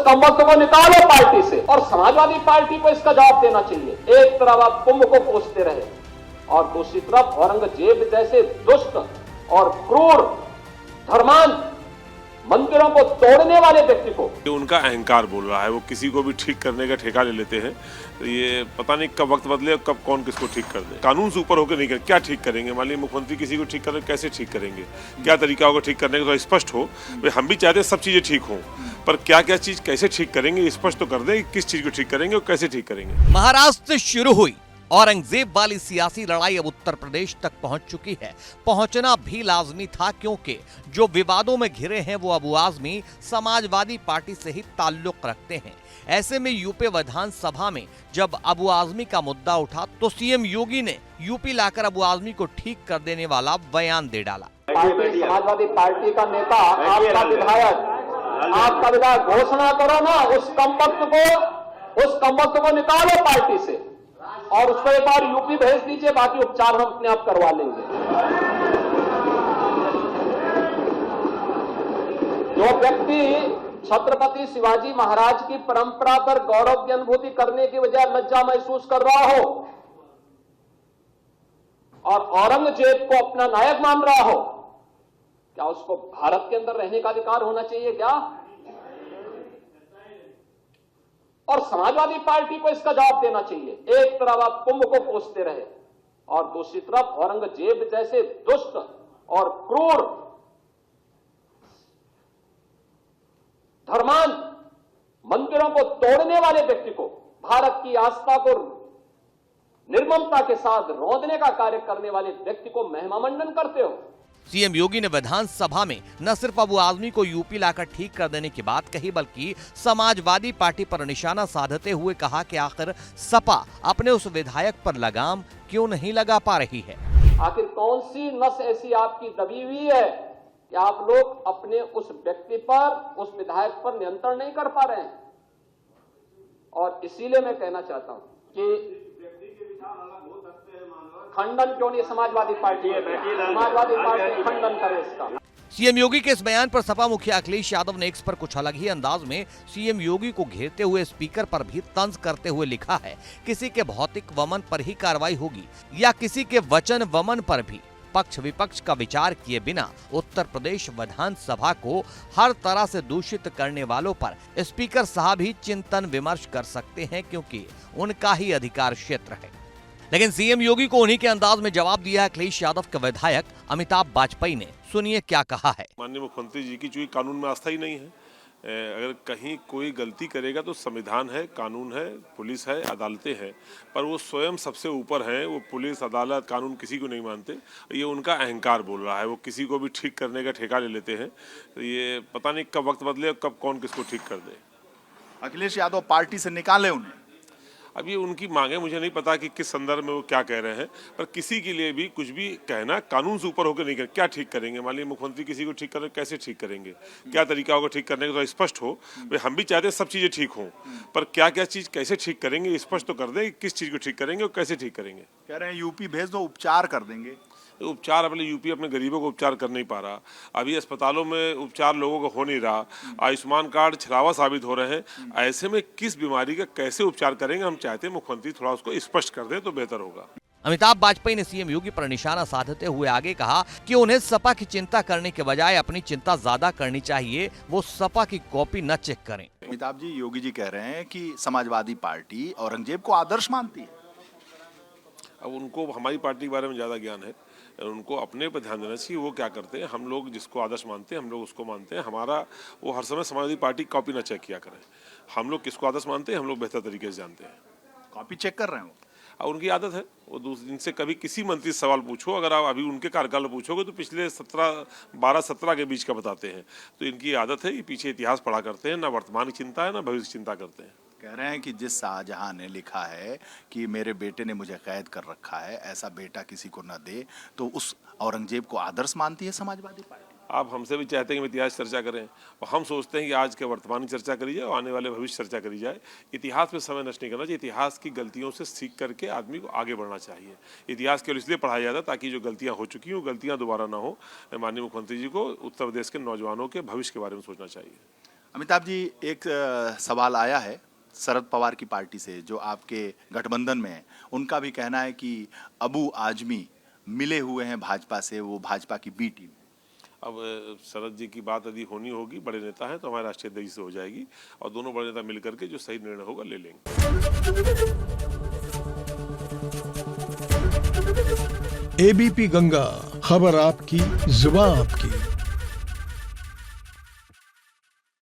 कमबख्त को निकालो पार्टी से। और समाजवादी पार्टी को इसका जवाब देना चाहिए। एक तरफ आप कुंभ को कोसते रहे और दूसरी तरफ औरंगजेब जैसे दुष्ट और क्रूर धर्मांध मंदिरों को तोड़ने वाले व्यक्ति को, ये उनका अहंकार बोल रहा है। वो किसी को भी ठीक करने का ठेका ले लेते हैं। तो ये पता नहीं कब वक्त बदले और कब कौन किसको ठीक कर दे। कानून से ऊपर होकर नहीं कर, क्या ठीक करेंगे? मान लीजिए मुख्यमंत्री किसी को ठीक कर रहे, कैसे ठीक करेंगे? क्या तरीका होगा ठीक करने का? तो स्पष्ट हो। हम भी चाहते हैं सब चीजें ठीक हों, पर क्या क्या चीज कैसे ठीक करेंगे स्पष्ट तो कर दें। किस चीज को ठीक करेंगे और कैसे ठीक करेंगे। महाराष्ट्र से शुरू हुई औरंगजेब वाली सियासी लड़ाई अब उत्तर प्रदेश तक पहुंच चुकी है। पहुंचना भी लाजमी था, क्योंकि जो विवादों में घिरे हैं वो अबू आजमी समाजवादी पार्टी से ही ताल्लुक रखते हैं। ऐसे में यूपी विधानसभा में जब अबू आजमी का मुद्दा उठा तो सीएम योगी ने यूपी लाकर अबू आजमी को ठीक कर देने वाला बयान दे डाला। समाजवादी पार्टी का नेता, आपका विधायक घोषणा करो ना, उस कमबख्त को निकालो पार्टी से और उसको एक बार यूपी भेज दीजिए, बाकी उपचार हम अपने आप करवा लेंगे। जो व्यक्ति छत्रपति शिवाजी महाराज की परंपरा पर गौरव की अनुभूति करने की बजाय लज्जा महसूस कर रहा हो और औरंगजेब को अपना नायक मान रहा हो, क्या उसको भारत के अंदर रहने का अधिकार होना चाहिए क्या? और समाजवादी पार्टी को इसका जवाब देना चाहिए। एक तरफ आप कुंभ को कोसते रहे और दूसरी तरफ औरंगजेब जैसे दुष्ट और क्रूर धर्मांध मंदिरों को तोड़ने वाले व्यक्ति को, भारत की आस्था को निर्ममता के साथ रौंदने का कार्य करने वाले व्यक्ति को महिमामंडन करते हो। सीएम योगी ने विधानसभा में न सिर्फ अबू आजमी को यूपी लाकर ठीक कर देने की बात कही, बल्कि समाजवादी पार्टी पर निशाना साधते हुए कहा कि आखिर सपा अपने उस विधायक पर लगाम क्यों नहीं लगा पा रही है। आखिर कौन सी नस ऐसी आपकी दबी हुई है कि आप लोग अपने उस व्यक्ति पर, उस विधायक पर नियंत्रण नहीं कर पा रहे हैं? और इसीलिए मैं कहना चाहता हूं कि खंडन क्यों नहीं समाजवादी पार्टी खंडन करे इसका। सीएम योगी के इस बयान पर सपा मुखिया अखिलेश यादव ने एक्स पर कुछ अलग ही अंदाज में सीएम योगी को घेरते हुए स्पीकर पर भी तंज करते हुए लिखा है, किसी के भौतिक वमन पर ही कार्रवाई होगी या किसी के वचन वमन पर भी। पक्ष विपक्ष का विचार किए बिना उत्तर प्रदेश विधानसभा को हर तरह से दूषित करने वालों पर स्पीकर साहब ही चिंतन विमर्श कर सकते हैं, क्योंकि उनका ही अधिकार क्षेत्र है। लेकिन सीएम योगी को उन्हीं के अंदाज में जवाब दिया है अखिलेश यादव के विधायक अमिताभ वाजपेयी ने। सुनिए क्या कहा है। माननीय मुख्यमंत्री जी की चूंकि कानून में आस्था ही नहीं है, अगर कहीं कोई गलती करेगा तो संविधान है, कानून है, पुलिस है, अदालतें हैं, पर वो स्वयं सबसे ऊपर हैं। वो पुलिस, अदालत, कानून किसी को नहीं मानते। ये उनका अहंकार बोल रहा है। वो किसी को भी ठीक करने का ठेका ले लेते हैं। तो ये पता नहीं कब वक्त बदले और कब कौन किसको ठीक कर दे। अखिलेश यादव पार्टी से निकाले उन्हें। अब ये उनकी मांगे, मुझे नहीं पता कि किस संदर्भ में वो क्या कह रहे हैं, पर किसी के लिए भी कुछ भी कहना कानून से ऊपर होकर नहीं कर। क्या ठीक करेंगे? मान लीजिए मुख्यमंत्री किसी को ठीक कर रहे, कैसे ठीक करेंगे? क्या तरीका होगा ठीक करने का? तो स्पष्ट हो। हम भी चाहते हैं सब चीजें ठीक हों, पर क्या क्या चीज कैसे ठीक करेंगे स्पष्ट तो कर दें। किस चीज को ठीक करेंगे और कैसे ठीक करेंगे? कह रहे हैं यूपी भेज दो, उपचार कर देंगे। उपचार अपने यूपी अपने गरीबों को उपचार कर नहीं पा रहा। अभी अस्पतालों में उपचार लोगों को हो नहीं रहा। आयुष्मान कार्ड छलावा साबित हो रहे हैं। ऐसे में किस बीमारी का कैसे उपचार करेंगे? हम चाहते हैं मुख्यमंत्री थोड़ा उसको स्पष्ट कर दे तो बेहतर होगा। अमिताभ वाजपेयी ने सीएम योगी पर निशाना साधते हुए आगे कहा कि उन्हें सपा की चिंता करने के बजाय अपनी चिंता ज्यादा करनी चाहिए। वो सपा की कॉपी न चेक करें। अमिताभ जी, योगी जी कह रहे हैं कि समाजवादी पार्टी औरंगजेब को आदर्श मानती है। अब उनको हमारी पार्टी के बारे में ज्यादा ज्ञान है, उनको अपने पर ध्यान देना चाहिए। वो क्या करते हैं, हम लोग जिसको आदर्श मानते हैं हम लोग उसको मानते हैं। हमारा वो हर समय समाजवादी पार्टी कॉपी ना चेक किया करें। हम लोग किसको आदर्श मानते हैं हम लोग बेहतर तरीके से जानते हैं। कॉपी चेक कर रहे हैं वो। और उनकी आदत है, वो दूसरे दिन से कभी किसी मंत्री से सवाल पूछो, अगर आप अभी उनके कार्यकाल पूछोगे तो पिछले 12-17 के बीच का बताते हैं। तो इनकी आदत है, ये पीछे इतिहास पढ़ा करते हैं, ना वर्तमान की चिंता है ना भविष्य की चिंता करते हैं। कह रहे हैं कि जिस शाहजहां ने लिखा है कि मेरे बेटे ने मुझे कैद कर रखा है, ऐसा बेटा किसी को न दे, तो उस औरंगजेब को आदर्श मानती है समाजवादी पार्टी। आप हमसे भी चाहते हैं कि इतिहास चर्चा करें, और हम सोचते हैं कि आज के वर्तमान की चर्चा करी जाए और आने वाले भविष्य चर्चा करी जाए। इतिहास में समय नष्ट नहीं करना चाहिए। इतिहास की गलतियों से सीख करके आदमी को आगे बढ़ना चाहिए। इतिहास केवल इसलिए पढ़ाया जाता है ताकि जो गलतियां हो चुकी हैं वो गलतियां दोबारा ना हो। माननीय मुख्यमंत्री जी को उत्तर प्रदेश के नौजवानों के भविष्य के बारे में सोचना चाहिए। अमिताभ जी, एक सवाल आया है शरद पवार की पार्टी से, जो आपके गठबंधन में है। उनका भी कहना है कि अबू आजमी मिले हुए हैं भाजपा से, वो भाजपा की बी टीम। अब शरद जी की बात यदि होनी होगी, बड़े नेता हैं तो हमारे राष्ट्रीय अध्यक्ष से हो जाएगी और दोनों बड़े नेता मिलकर के जो सही निर्णय होगा ले लेंगे। एबीपी गंगा, खबर आपकी, जुबान आपकी।